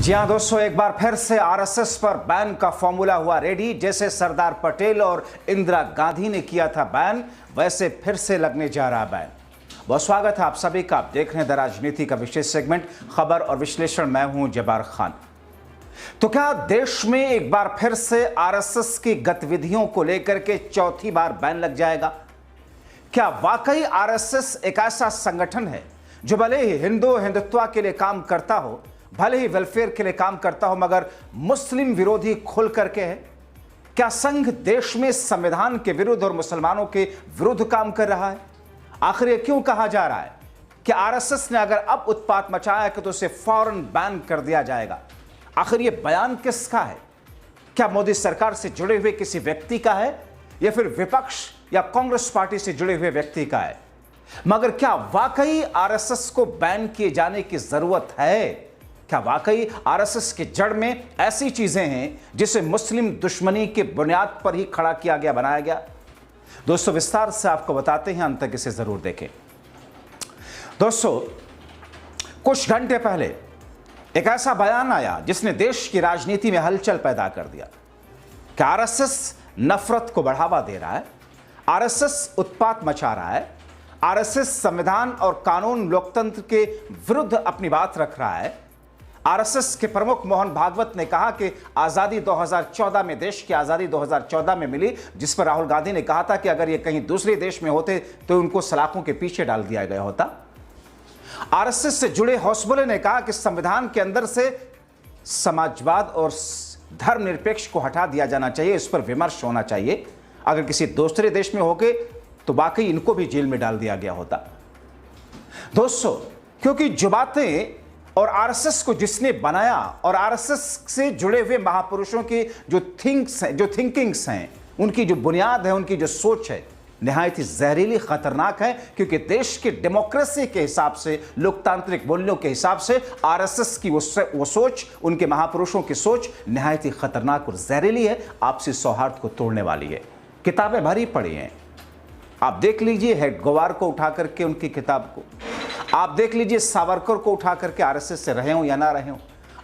जी हां दोस्तों, एक बार फिर से आरएसएस पर बैन का फॉर्मूला हुआ रेडी। जैसे सरदार पटेल और इंदिरा गांधी ने किया था बैन, वैसे फिर से लगने जा रहा बैन। बहुत स्वागत है आप सभी का। आप देख रहे हैं द राजनीति का विशेष सेगमेंट खबर और विश्लेषण। मैं हूं जब्बार खान। तो क्या देश में एक बार फिर से आरएसएस की गतिविधियों को लेकर के चौथी बार बैन लग जाएगा? क्या वाकई आरएसएस एक ऐसा संगठन है जो भले ही हिंदुत्व के लिए काम करता हो, भले ही वेलफेयर के लिए काम करता हो, मगर मुस्लिम विरोधी खुल करके है? क्या संघ देश में संविधान के विरुद्ध और मुसलमानों के विरुद्ध काम कर रहा है? आखिर ये क्यों कहा जा रहा है कि आरएसएस ने अगर अब उत्पात मचाया है तो उसे फौरन बैन कर दिया जाएगा? आखिर ये बयान किसका है? क्या मोदी सरकार से जुड़े हुए किसी व्यक्ति का है या फिर विपक्ष या कांग्रेस पार्टी से जुड़े हुए व्यक्ति का है? मगर क्या वाकई आरएसएस को बैन किए जाने की जरूरत है? क्या वाकई आरएसएस के जड़ में ऐसी चीजें हैं जिसे मुस्लिम दुश्मनी के बुनियाद पर ही खड़ा किया गया, बनाया गया? दोस्तों विस्तार से आपको बताते हैं, अंत तक इसे जरूर देखें। दोस्तों कुछ घंटे पहले एक ऐसा बयान आया जिसने देश की राजनीति में हलचल पैदा कर दिया कि आरएसएस नफरत को बढ़ावा दे रहा है, आरएसएस उत्पात मचा रहा है, आरएसएस संविधान और कानून लोकतंत्र के विरुद्ध अपनी बात रख रहा है। आरएसएस के प्रमुख मोहन भागवत ने कहा कि आजादी 2014 में, देश की आजादी 2014 में मिली, जिस पर राहुल गांधी ने कहा था कि अगर ये कहीं दूसरे देश में होते तो उनको सलाखों के पीछे डाल दिया गया होता। आरएसएस से जुड़े हौसबुले ने कहा कि संविधान के अंदर से समाजवाद और धर्मनिरपेक्ष को हटा दिया जाना चाहिए, इस पर विमर्श होना चाहिए। अगर किसी दूसरे देश में होके तो वाकई इनको भी जेल में डाल दिया गया होता। दोस्तों क्योंकि जो बातें और आरएसएस को जिसने बनाया और आरएसएस से जुड़े हुए महापुरुषों की जो थिंकिंग्स हैं, उनकी जो बुनियाद है, उनकी जो सोच है, निहायत ही जहरीली, खतरनाक है। क्योंकि देश की डेमोक्रेसी के हिसाब से, लोकतांत्रिक मूल्यों के हिसाब से आरएसएस की वो सोच, उनके महापुरुषों की सोच निहायत ही खतरनाक और जहरीली है, आपसी सौहार्द को तोड़ने वाली है। किताबें भरी पड़ी हैं, आप देख लीजिए हेडगेवार को उठा करके उनकी किताब को, आप देख लीजिए सावरकर को उठा करके, आरएसएस से रहे हो या ना रहे हो,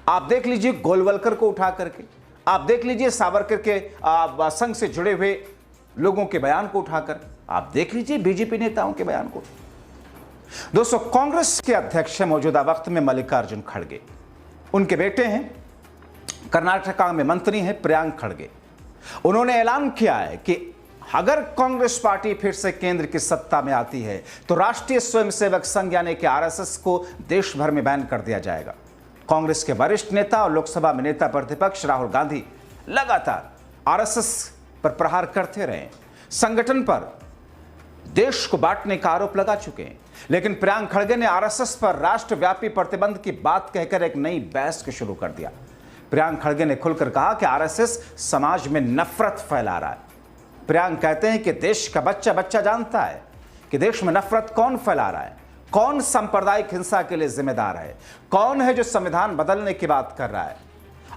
आप देख लीजिए गोलवलकर को उठा करके, आप देख लीजिए सावरकर के संघ से जुड़े हुए लोगों के बयान को उठाकर, आप देख लीजिए बीजेपी नेताओं के बयान को। दोस्तों कांग्रेस के अध्यक्ष है मौजूदा वक्त में मल्लिकार्जुन खड़गे, उनके बेटे हैं, कर्नाटका में मंत्री हैं प्रियांक खड़गे। उन्होंने ऐलान किया है कि अगर कांग्रेस पार्टी फिर से केंद्र की सत्ता में आती है तो राष्ट्रीय स्वयंसेवक संघ यानी कि आरएसएस को देश भर में बैन कर दिया जाएगा। कांग्रेस के वरिष्ठ नेता और लोकसभा में नेता प्रतिपक्ष राहुल गांधी लगातार आरएसएस पर प्रहार करते रहे, संगठन पर देश को बांटने का आरोप लगा चुके हैं। लेकिन प्रियांक खड़गे ने आरएसएस पर राष्ट्रव्यापी प्रतिबंध की बात कहकर एक नई बहस को शुरू कर दिया। प्रियांक खड़गे ने खुलकर कहा कि आरएसएस समाज में नफरत फैला रहा है। प्रियांक कहते हैं कि देश का बच्चा बच्चा जानता है कि देश में नफरत कौन फैला रहा है, कौन सांप्रदायिक हिंसा के लिए जिम्मेदार है, कौन है जो संविधान बदलने की बात कर रहा है।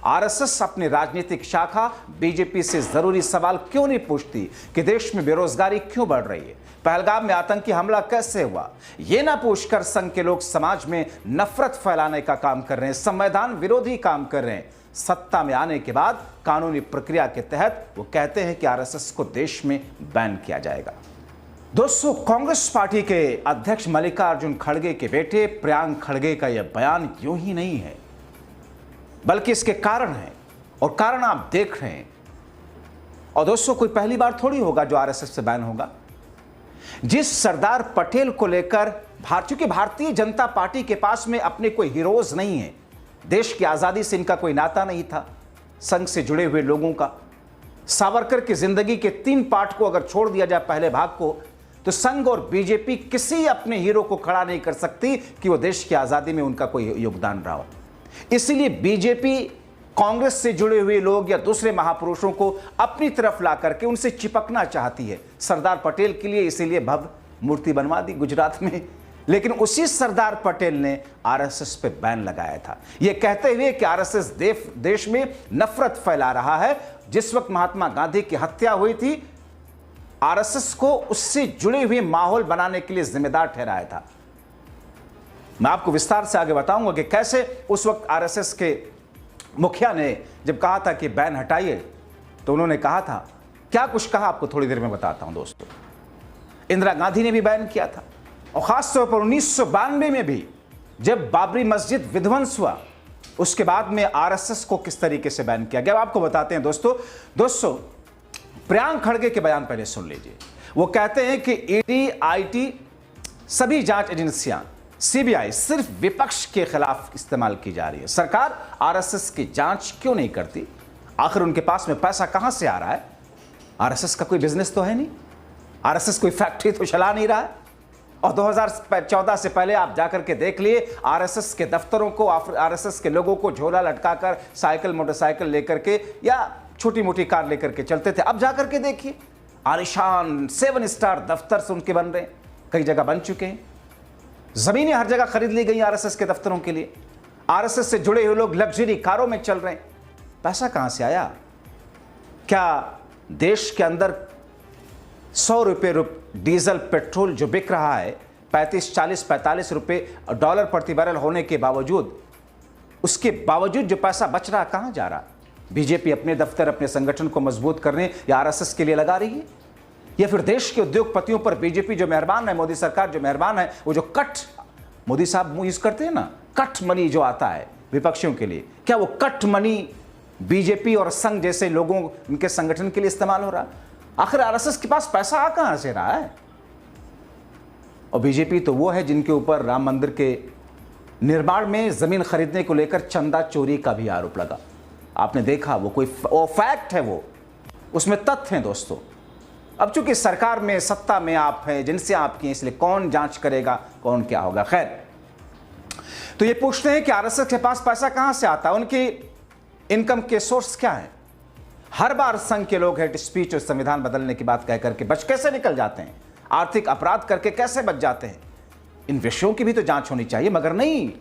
आरएसएस अपनी राजनीतिक शाखा बीजेपी से जरूरी सवाल क्यों नहीं पूछती कि देश में बेरोजगारी क्यों बढ़ रही है, पहलगाम में आतंकी हमला कैसे हुआ। ये ना पूछकर संघ के लोग समाज में नफरत फैलाने का काम कर रहे हैं, संविधान विरोधी काम कर रहे हैं। सत्ता में आने के बाद कानूनी प्रक्रिया के तहत वो कहते हैं कि आरएसएस को देश में बैन किया जाएगा। दोस्तों कांग्रेस पार्टी के अध्यक्ष मल्लिकार्जुन खड़गे के बेटे प्रियांक खड़गे का यह बयान यूं ही नहीं है, बल्कि इसके कारण है, और कारण आप देख रहे हैं। और दोस्तों कोई पहली बार थोड़ी होगा जो आरएसएस से बैन होगा। जिस सरदार पटेल को लेकर चूंकि भारतीय जनता पार्टी के पास में अपने कोई हीरोज नहीं है, देश की आजादी से इनका कोई नाता नहीं था, संघ से जुड़े हुए लोगों का। सावरकर की जिंदगी के 3 पार्ट को अगर छोड़ दिया जाए, पहले भाग को, तो संघ और बीजेपी किसी अपने हीरो को खड़ा नहीं कर सकती कि वो देश की आजादी में उनका कोई योगदान रहा हो। इसीलिए बीजेपी कांग्रेस से जुड़े हुए लोग या दूसरे महापुरुषों को अपनी तरफ ला करके उनसे चिपकना चाहती है। सरदार पटेल के लिए इसीलिए भव्य मूर्ति बनवा दी गुजरात में, लेकिन उसी सरदार पटेल ने आरएसएस पे बैन लगाया था, यह कहते हुए कि आरएसएस देश में नफरत फैला रहा है। जिस वक्त महात्मा गांधी की हत्या हुई थी, आरएसएस को उससे जुड़े हुए माहौल बनाने के लिए जिम्मेदार ठहराया था। मैं आपको विस्तार से आगे बताऊंगा कि कैसे उस वक्त आरएसएस के मुखिया ने जब कहा था कि बैन हटाइए तो उन्होंने कहा था, क्या कुछ कहा आपको थोड़ी देर में बताता हूं दोस्तों। इंदिरा गांधी ने भी बैन किया था, और खासतौर पर 1992 में भी जब बाबरी मस्जिद विध्वंस हुआ, उसके बाद में आरएसएस को किस तरीके से बैन किया गया आपको बताते हैं दोस्तों। प्रियांक खड़गे के बयान पहले सुन लीजिए। वो कहते हैं कि ईडी, आईटी, सभी जांच एजेंसियां, सीबीआई सिर्फ विपक्ष के खिलाफ इस्तेमाल की जा रही है। सरकार आरएसएस की जांच क्यों नहीं करती? आखिर उनके पास में पैसा कहां से आ रहा है? आरएसएस का कोई बिजनेस तो है नहीं, आरएसएस कोई फैक्ट्री तो चला नहीं रहा है। और 2014 से पहले आप जाकर के देख लिए, आरएसएस के दफ्तरों को, आरएसएस के लोगों को झोला लटकाकर साइकिल, मोटरसाइकिल लेकर के या छोटी मोटी कार लेकर के चलते थे। अब जाकर के देखिए, आलिशान 7 स्टार दफ्तर से उनके बन रहे हैं, कई जगह बन चुके हैं। जमीनें हर जगह खरीद ली गई आरएसएस के दफ्तरों के लिए। आरएसएस से जुड़े हुए लोग लग्जरी कारों में चल रहे हैं। पैसा कहां से आया? क्या देश के अंदर 100 रुपये डीजल पेट्रोल जो बिक रहा है 35, 40, 45 रुपये डॉलर प्रति बैरल होने के बावजूद, उसके बावजूद जो पैसा बच रहा कहां जा रहा? बीजेपी अपने दफ्तर, अपने संगठन को मजबूत करने या आरएसएस के लिए लगा रही है, या फिर देश के उद्योगपतियों पर बीजेपी जो मेहरबान है, मोदी सरकार जो मेहरबान है, वो जो कट मोदी साहब यूज करते हैं ना, कट मनी जो आता है विपक्षियों के लिए, क्या वो कट मनी बीजेपी और संघ जैसे लोगों, उनके संगठन के लिए इस्तेमाल हो रहा? आखिर आरएसएस के पास पैसा आ कहां से रहा है? और बीजेपी तो वो है जिनके ऊपर राम मंदिर के निर्माण में जमीन खरीदने को लेकर चंदा चोरी का भी आरोप लगा। आपने देखा, वो फैक्ट है, वो उसमें तथ्य हैं दोस्तों। अब चूंकि सरकार में, सत्ता में आप हैं, एजेंसियां आपकी हैं, इसलिए कौन जांच करेगा, कौन क्या होगा। खैर, तो ये पूछते हैं कि आरएसएस के पास पैसा कहां से आता है, उनकी इनकम के सोर्स क्या है? हर बार संघ के लोग हेट स्पीच और संविधान बदलने की बात कहकर के बच कैसे निकल जाते हैं, आर्थिक अपराध करके कैसे बच जाते हैं? इन विषयों की भी तो जांच होनी चाहिए, मगर नहीं,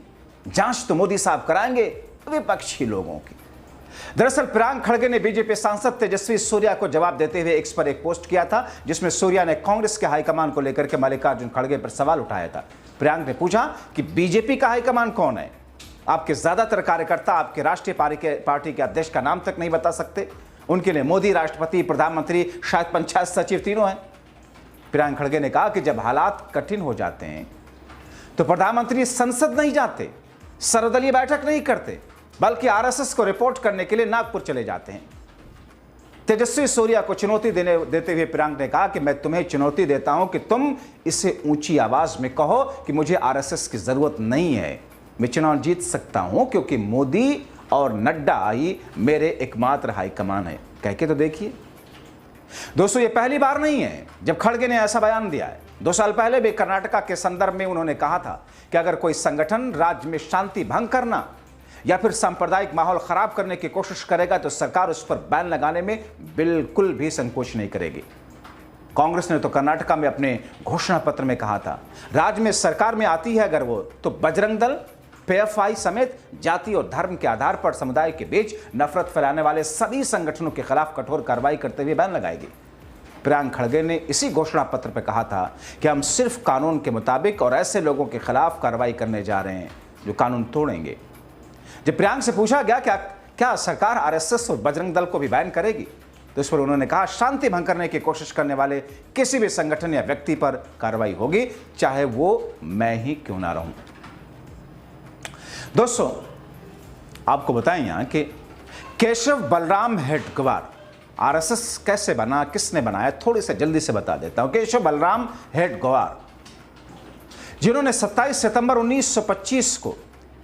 जांच तो मोदी साहब कराएंगे विपक्षी लोगों की। दरअसल प्रियांक खड़गे ने बीजेपी सांसद तेजस्वी सूर्या को जवाब देते हुए एक्स पर एक पोस्ट किया था, जिसमें सूर्या ने कांग्रेस के हाईकमान को लेकर के मल्लिकार्जुन खड़गे पर सवाल उठाया था। प्रियांक ने पूछा कि बीजेपी का हाईकमान कौन है? आपके ज्यादातर कार्यकर्ता आपके राष्ट्रीय पार्टी के अध्यक्ष का नाम तक नहीं बता सकते। उनके लिए मोदी राष्ट्रपति, प्रधानमंत्री, शायद पंचायत सचिव तीनों हैं। प्रियांक खड़गे ने कहा कि जब हालात कठिन हो जाते हैं तो प्रधानमंत्री संसद नहीं जाते, सर्वदलीय बैठक नहीं करते, बल्कि आरएसएस को रिपोर्ट करने के लिए नागपुर चले जाते हैं। तेजस्वी सूर्या को चुनौती देते हुए प्रियांक ने कहा कि मैं तुम्हें चुनौती देता हूं कि तुम इसे ऊंची आवाज में कहो कि मुझे आरएसएस की जरूरत नहीं है, मैं चुनाव जीत सकता हूं क्योंकि मोदी और नड्डा ही मेरे एकमात्र हाईकमान है। कह के तो देखिए दोस्तों, ये पहली बार नहीं है जब खड़गे ने ऐसा बयान दिया है। 2 साल पहले भी कर्नाटका के संदर्भ में उन्होंने कहा था कि अगर कोई संगठन राज्य में शांति भंग करना या फिर सांप्रदायिक माहौल खराब करने की कोशिश करेगा तो सरकार उस पर बैन लगाने में बिल्कुल भी संकोच नहीं करेगी। कांग्रेस ने तो कर्नाटका में अपने घोषणा पत्र में कहा था, राज्य में सरकार में आती है अगर वो, तो बजरंग दल, पीएफआई समेत जाति और धर्म के आधार पर समुदाय के बीच नफरत फैलाने वाले सभी संगठनों के खिलाफ कठोर कार्रवाई करते हुए बैन लगाएगी। प्रियांक खड़गे ने इसी घोषणा पत्र पर कहा था कि हम सिर्फ कानून के मुताबिक और ऐसे लोगों के खिलाफ कार्रवाई करने जा रहे हैं जो कानून तोड़ेंगे। जब प्रियांक से पूछा गया क्या सरकार आरएसएस और बजरंग दल को भी बैन करेगी, तो इस पर उन्होंने कहा शांति भंग करने की कोशिश करने वाले किसी भी संगठन या व्यक्ति पर कार्रवाई होगी, चाहे वो मैं ही क्यों ना रहूं। दोस्तों, आपको बताएं यहां कि केशव बलराम हेडगेवार आरएसएस कैसे बना, किसने बनाया, थोड़ी से जल्दी से बता देता हूं। केशव बलराम हेडगेवार, जिन्होंने 27 सितंबर 1925 को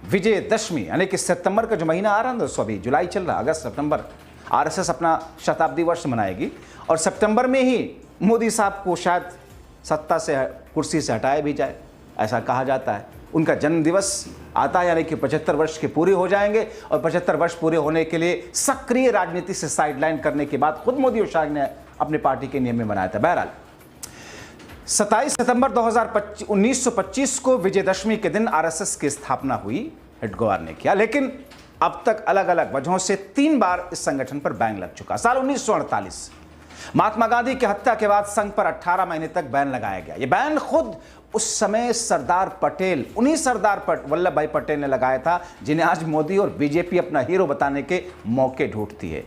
विजयदशमी, यानी कि सितंबर का जो महीना आ रहा है दोस्तों, अभी जुलाई चल रहा, अगस्त सितंबर, आरएसएस अपना शताब्दी वर्ष मनाएगी और सितंबर में ही मोदी साहब को शायद सत्ता से, कुर्सी से हटाया भी जाए, ऐसा कहा जाता है। उनका जन्म दिवस आता है, यानी कि 75 वर्ष के पूरे हो जाएंगे और 75 वर्ष पूरे होने के लिए सक्रिय राजनीति से साइडलाइन करने के बाद खुद मोदी और शाह ने अपनी पार्टी के नियम में बनाया था। बहरहाल 27 सितंबर 1925 को विजयदशमी के दिन आरएसएस की स्थापना हुई, हेडगेवार ने किया, लेकिन अब तक अलग अलग वजहों से 3 बार इस संगठन पर बैन लग चुका। साल 1948 महात्मा गांधी की हत्या के बाद संघ पर 18 महीने तक बैन लगाया गया। यह बैन खुद उस समय सरदार पटेल, उन्हीं सरदार वल्लभ भाई पटेल ने लगाया था, जिन्हें आज मोदी और बीजेपी अपना हीरो बताने के मौके ढूंढती है।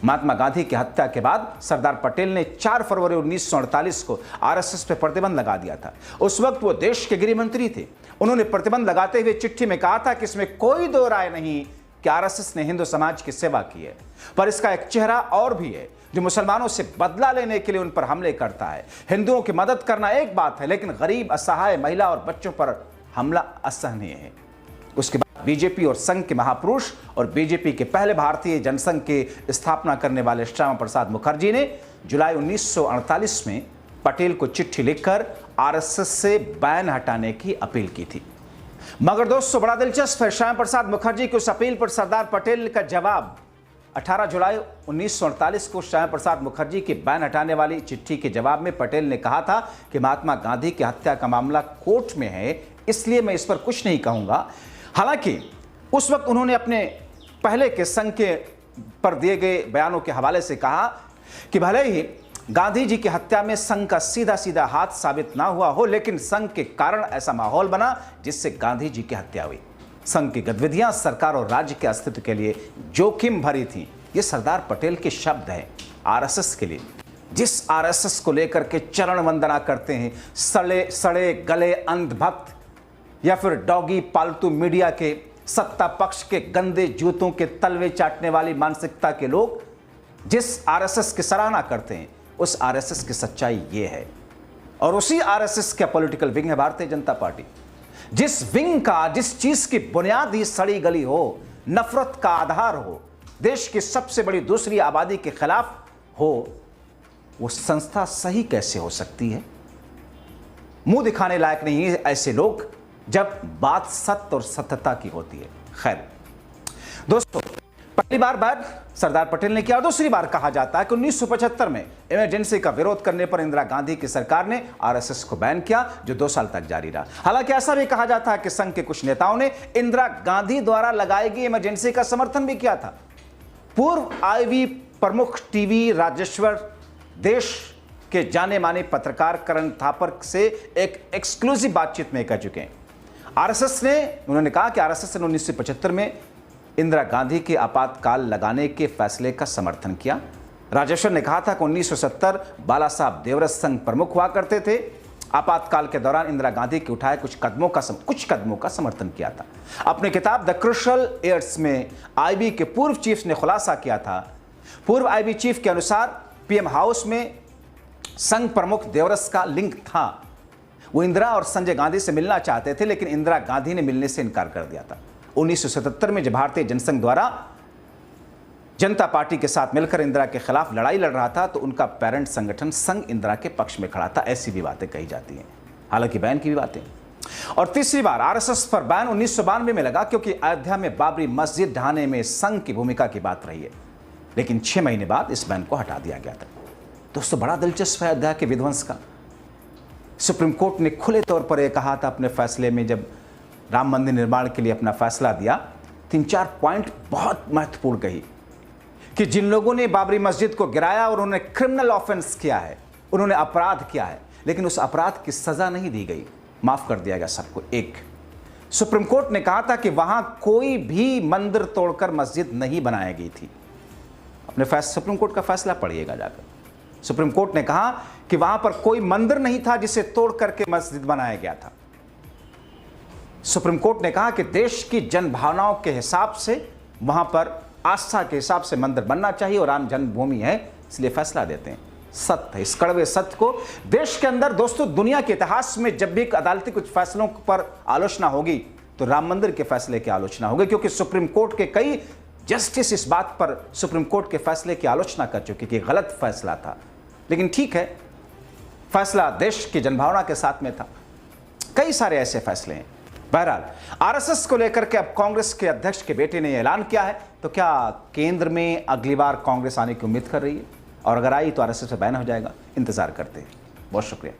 महात्मा गांधी की हत्या के बाद सरदार पटेल ने 4 फरवरी 1948 को आरएसएस पर प्रतिबंध लगा दिया था। उस वक्त वो देश के गृह मंत्री थे। उन्होंने प्रतिबंध लगाते हुए चिट्ठी में कहा था कि इसमें कोई दो राय नहीं कि आरएसएस ने हिंदू समाज की सेवा की है, पर इसका एक चेहरा और भी है जो मुसलमानों से बदला लेने के लिए उन पर हमले करता है। हिंदुओं की मदद करना एक बात है, लेकिन गरीब, असहाय, महिला और बच्चों पर हमला असहनीय है। उसके बाद बीजेपी और संघ के महापुरुष और बीजेपी के पहले भारतीय जनसंघ की स्थापना करने वाले श्यामा प्रसाद मुखर्जी ने जुलाई 1948 में पटेल को चिट्ठी लिखकर आरएसएस से बैन हटाने की अपील की थी। मगर दोस्तों, बड़ा दिलचस्प है, श्यामा प्रसाद मुखर्जी की उस अपील पर सरदार पटेल का जवाब 18 जुलाई 1948 को श्यामा प्रसाद मुखर्जी की बैन हटाने वाली चिट्ठी के जवाब में पटेल ने कहा था कि महात्मा गांधी की हत्या का मामला कोर्ट में है, इसलिए मैं इस पर कुछ नहीं कहूंगा। हालांकि उस वक्त उन्होंने अपने पहले के संघ के पर दिए गए बयानों के हवाले से कहा कि भले ही गांधी जी की हत्या में संघ का सीधा सीधा हाथ साबित ना हुआ हो, लेकिन संघ के कारण ऐसा माहौल बना जिससे गांधी जी की हत्या हुई। संघ की गतिविधियां सरकार और राज्य के अस्तित्व के लिए जोखिम भरी थी। ये सरदार पटेल के शब्द हैं आरएसएस के लिए, जिस आरएसएस को लेकर के चरण वंदना करते हैं सड़े सड़े गले अंधभक्त या फिर डॉगी पालतू मीडिया के सत्ता पक्ष के गंदे जूतों के तलवे चाटने वाली मानसिकता के लोग जिस आरएसएस की सराहना करते हैं, उस आरएसएस की सच्चाई ये है। और उसी आरएसएस का पॉलिटिकल विंग है भारतीय जनता पार्टी। जिस विंग का, जिस चीज की बुनियाद ही सड़ी गली हो, नफरत का आधार हो, देश की सबसे बड़ी दूसरी आबादी के खिलाफ हो, वो संस्था सही कैसे हो सकती है? मुंह दिखाने लायक नहीं है ऐसे लोग जब बात सत्य और सत्यता की होती है। खैर दोस्तों, पहली बार बैन सरदार पटेल ने किया और दूसरी बार कहा जाता है कि 1975 में इमरजेंसी का विरोध करने पर इंदिरा गांधी की सरकार ने आरएसएस को बैन किया, जो 2 साल तक जारी रहा। हालांकि ऐसा भी कहा जाता है कि संघ के कुछ नेताओं ने इंदिरा गांधी द्वारा लगाई गई इमरजेंसी का समर्थन भी किया था। पूर्व आईवी प्रमुख टीवी राजेश्वर देश के जाने माने पत्रकार करण थापर से एक एक्सक्लूसिव बातचीत में कह चुके हैं। आरएसएस ने, उन्होंने कहा कि आरएसएस ने 1975 में इंदिरा गांधी के आपातकाल लगाने के फैसले का समर्थन किया। राजेश्वर ने कहा था कि 1970 बाला साहब देवरस संघ प्रमुख हुआ करते थे। आपातकाल के दौरान इंदिरा गांधी के उठाए कुछ कदमों का समर्थन किया था। अपनी किताब द क्रूशियल ईयर्स में आईबी के पूर्व चीफ ने खुलासा किया था। पूर्व आईबी चीफ के अनुसार पीएम हाउस में संघ प्रमुख देवरस का लिंक था। वो इंदिरा और संजय गांधी से मिलना चाहते थे, लेकिन इंदिरा गांधी ने मिलने से इनकार कर दिया था। 1977 में जब भारतीय जनसंघ द्वारा जनता पार्टी के साथ मिलकर इंदिरा के खिलाफ लड़ाई लड़ रहा था, तो उनका पेरेंट संगठन संघ इंदिरा के पक्ष में खड़ा था। ऐसी भी बातें कही जाती हैं, हालांकि बैन की भी बातें। और तीसरी बार आरएसएस पर बैन 1992 में लगा, क्योंकि अयोध्या में बाबरी मस्जिद ढहाने में संघ की भूमिका की बात रही है, लेकिन 6 महीने बाद इस बैन को हटा दिया गया था। दोस्तों, बड़ा दिलचस्प है अयोध्या के विध्वंस का। सुप्रीम कोर्ट ने खुले तौर पर यह कहा था अपने फैसले में, जब राम मंदिर निर्माण के लिए अपना फैसला दिया, 3-4 पॉइंट बहुत महत्वपूर्ण कही कि जिन लोगों ने बाबरी मस्जिद को गिराया और उन्होंने क्रिमिनल ऑफेंस किया है, उन्होंने अपराध किया है, लेकिन उस अपराध की सजा नहीं दी गई, माफ कर दिया गया सबको। एक सुप्रीम कोर्ट ने कहा था कि वहां कोई भी मंदिर तोड़कर मस्जिद नहीं बनाई गई थी। अपने सुप्रीम कोर्ट का फैसला पढ़िएगा जाकर। सुप्रीम कोर्ट ने कहा कि वहां पर कोई मंदिर नहीं था जिसे तोड़ करके मस्जिद बनाया गया था। सुप्रीम कोर्ट ने कहा कि देश की जन भावनाओं के हिसाब से वहां पर आस्था के हिसाब से मंदिर बनना चाहिए और राम जन्मभूमि है, इसलिए फैसला देते हैं। सत्य है, इस कड़वे सत्य को देश के अंदर, दोस्तों, दुनिया के इतिहास में जब भी अदालती कुछ फैसलों पर आलोचना होगी तो राम मंदिर के फैसले की आलोचना होगी, क्योंकि सुप्रीम कोर्ट के कई जस्टिस इस बात पर सुप्रीम कोर्ट के फैसले की आलोचना कर चुके कि गलत फैसला था। लेकिन ठीक है, फैसला देश की जनभावना के साथ में था। कई सारे ऐसे फैसले हैं। बहरहाल, आरएसएस को लेकर के अब कांग्रेस के अध्यक्ष के बेटे ने ऐलान किया है, तो क्या केंद्र में अगली बार कांग्रेस आने की उम्मीद कर रही है? और अगर आई तो आरएसएस से बैन हो जाएगा? इंतजार करते हैं। बहुत शुक्रिया।